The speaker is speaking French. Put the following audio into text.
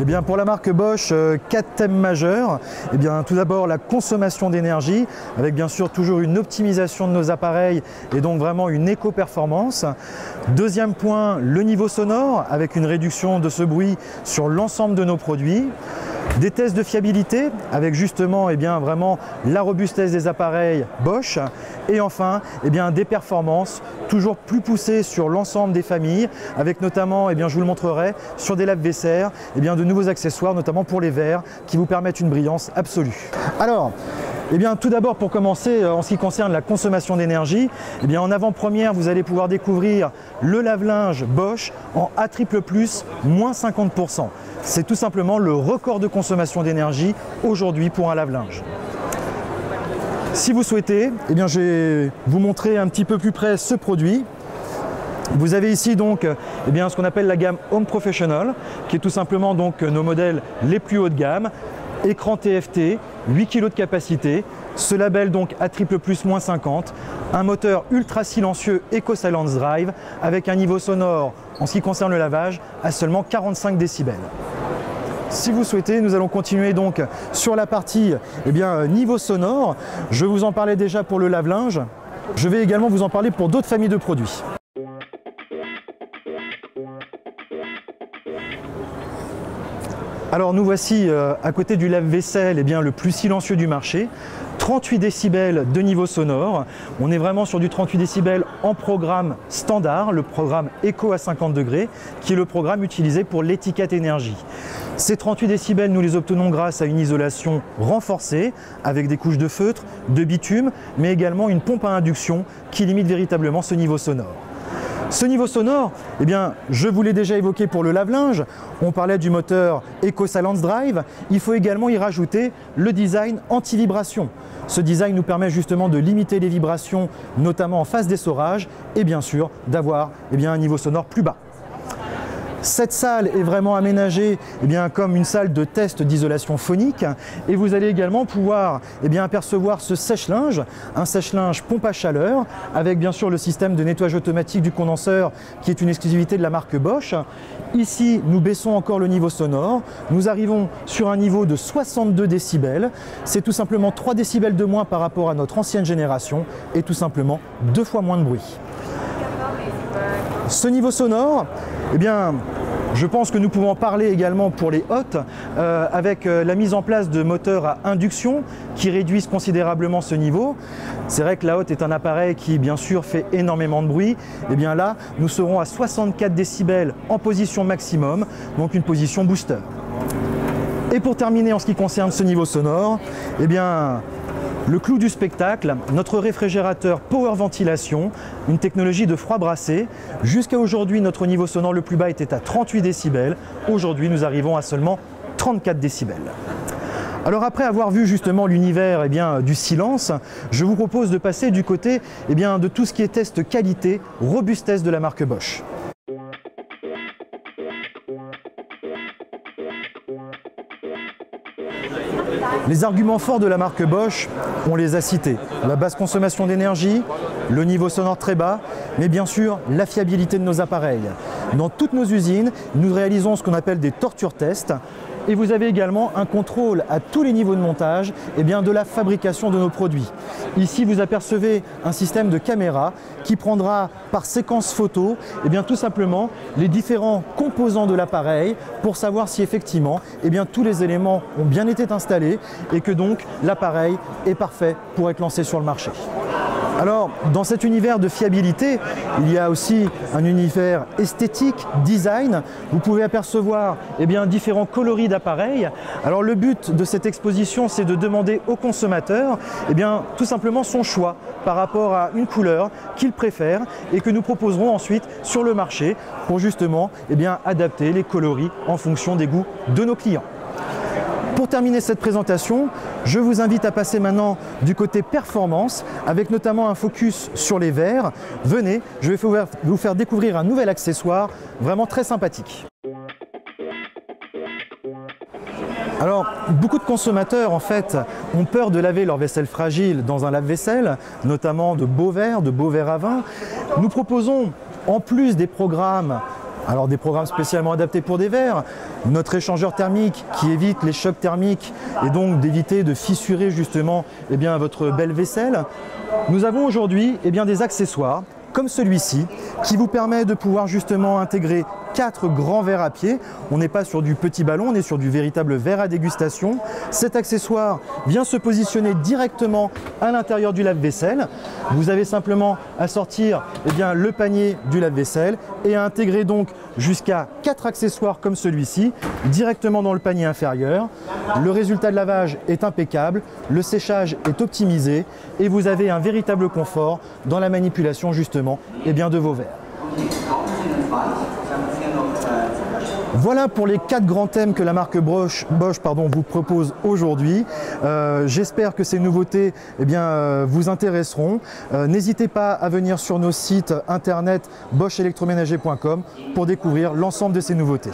bien, pour la marque Bosch, 4 thèmes majeurs. Eh bien, tout d'abord, la consommation d'énergie, avec bien sûr toujours une optimisation de nos appareils et donc vraiment une éco-performance. Deuxième point, le niveau sonore, avec une réduction de ce bruit sur l'ensemble de nos produits. Des tests de fiabilité, avec justement vraiment la robustesse des appareils Bosch. Et enfin, des performances toujours plus poussées sur l'ensemble des familles, avec notamment, je vous le montrerai, sur des lave-vaisselle, de nouveaux accessoires, notamment pour les verres, qui vous permettent une brillance absolue. Alors, tout d'abord, pour commencer, en ce qui concerne la consommation d'énergie, en avant-première, vous allez pouvoir découvrir le lave-linge Bosch en A++, moins 50%. C'est tout simplement le record de consommation d'énergie aujourd'hui pour un lave-linge. Si vous souhaitez, je vais vous montrer un petit peu plus près ce produit. Vous avez ici donc ce qu'on appelle la gamme Home Professional, qui est tout simplement donc nos modèles les plus haut de gamme. Écran TFT, 8 kg de capacité, ce label donc A++ moins 50, un moteur ultra silencieux EcoSilence Drive avec un niveau sonore en ce qui concerne le lavage à seulement 45 décibels. Si vous souhaitez, nous allons continuer donc sur la partie niveau sonore. Je vous en parlais déjà pour le lave-linge. Je vais également vous en parler pour d'autres familles de produits. Alors nous voici à côté du lave-vaisselle le plus silencieux du marché. 38 décibels de niveau sonore. On est vraiment sur du 38 décibels en programme standard, le programme Eco à 50 degrés, qui est le programme utilisé pour l'étiquette énergie. Ces 38 décibels, nous les obtenons grâce à une isolation renforcée avec des couches de feutre, de bitume, mais également une pompe à induction qui limite véritablement ce niveau sonore. Ce niveau sonore, je vous l'ai déjà évoqué pour le lave-linge, on parlait du moteur EcoSilence Drive, il faut également y rajouter le design anti-vibration. Ce design nous permet justement de limiter les vibrations, notamment en phase d'essorage, et bien sûr d'avoir un niveau sonore plus bas. Cette salle est vraiment aménagée comme une salle de test d'isolation phonique et vous allez également pouvoir apercevoir ce sèche-linge, un sèche-linge pompe à chaleur avec bien sûr le système de nettoyage automatique du condenseur qui est une exclusivité de la marque Bosch. Ici, nous baissons encore le niveau sonore, nous arrivons sur un niveau de 62 décibels, c'est tout simplement 3 décibels de moins par rapport à notre ancienne génération et tout simplement 2 fois moins de bruit. Ce niveau sonore, je pense que nous pouvons en parler également pour les hottes avec la mise en place de moteurs à induction qui réduisent considérablement ce niveau. C'est vrai que la hotte est un appareil qui bien sûr fait énormément de bruit. Là, nous serons à 64 décibels en position maximum, donc une position booster. Et pour terminer en ce qui concerne ce niveau sonore, le clou du spectacle, notre réfrigérateur Power Ventilation, une technologie de froid brassé. Jusqu'à aujourd'hui, notre niveau sonore le plus bas était à 38 décibels. Aujourd'hui, nous arrivons à seulement 34 décibels. Alors après avoir vu justement l'univers du silence, je vous propose de passer du côté de tout ce qui est test qualité, robustesse de la marque Bosch. Les arguments forts de la marque Bosch, on les a cités. La basse consommation d'énergie, le niveau sonore très bas, mais bien sûr la fiabilité de nos appareils. Dans toutes nos usines, nous réalisons ce qu'on appelle des torture tests. Et vous avez également un contrôle à tous les niveaux de montage de la fabrication de nos produits. Ici, vous apercevez un système de caméra qui prendra par séquence photo tout simplement les différents composants de l'appareil pour savoir si effectivement tous les éléments ont bien été installés et que donc l'appareil est parfait pour être lancé sur le marché. Alors, dans cet univers de fiabilité, il y a aussi un univers esthétique, design. Vous pouvez apercevoir différents coloris d'appareils. Alors, le but de cette exposition, c'est de demander au consommateur tout simplement son choix par rapport à une couleur qu'il préfère et que nous proposerons ensuite sur le marché pour justement adapter les coloris en fonction des goûts de nos clients. Pour terminer cette présentation, je vous invite à passer maintenant du côté performance avec notamment un focus sur les verres. Venez, je vais vous faire découvrir un nouvel accessoire vraiment très sympathique. Alors, beaucoup de consommateurs en fait ont peur de laver leur vaisselle fragile dans un lave-vaisselle, notamment de beaux verres à vin. Nous proposons, en plus des programmes Alors des programmes spécialement adaptés pour des verres, notre échangeur thermique qui évite les chocs thermiques et donc d'éviter de fissurer justement votre belle vaisselle. Nous avons aujourd'hui des accessoires comme celui-ci qui vous permet de pouvoir justement intégrer 4 grands verres à pied. On n'est pas sur du petit ballon, on est sur du véritable verre à dégustation. Cet accessoire vient se positionner directement à l'intérieur du lave-vaisselle. Vous avez simplement à sortir le panier du lave-vaisselle et à intégrer donc jusqu'à 4 accessoires comme celui-ci directement dans le panier inférieur. Le résultat de lavage est impeccable, le séchage est optimisé et vous avez un véritable confort dans la manipulation justement de vos verres. Voilà pour les 4 grands thèmes que la marque Bosch vous propose aujourd'hui. J'espère que ces nouveautés vous intéresseront. N'hésitez pas à venir sur nos sites internet boschelectroménager.com pour découvrir l'ensemble de ces nouveautés.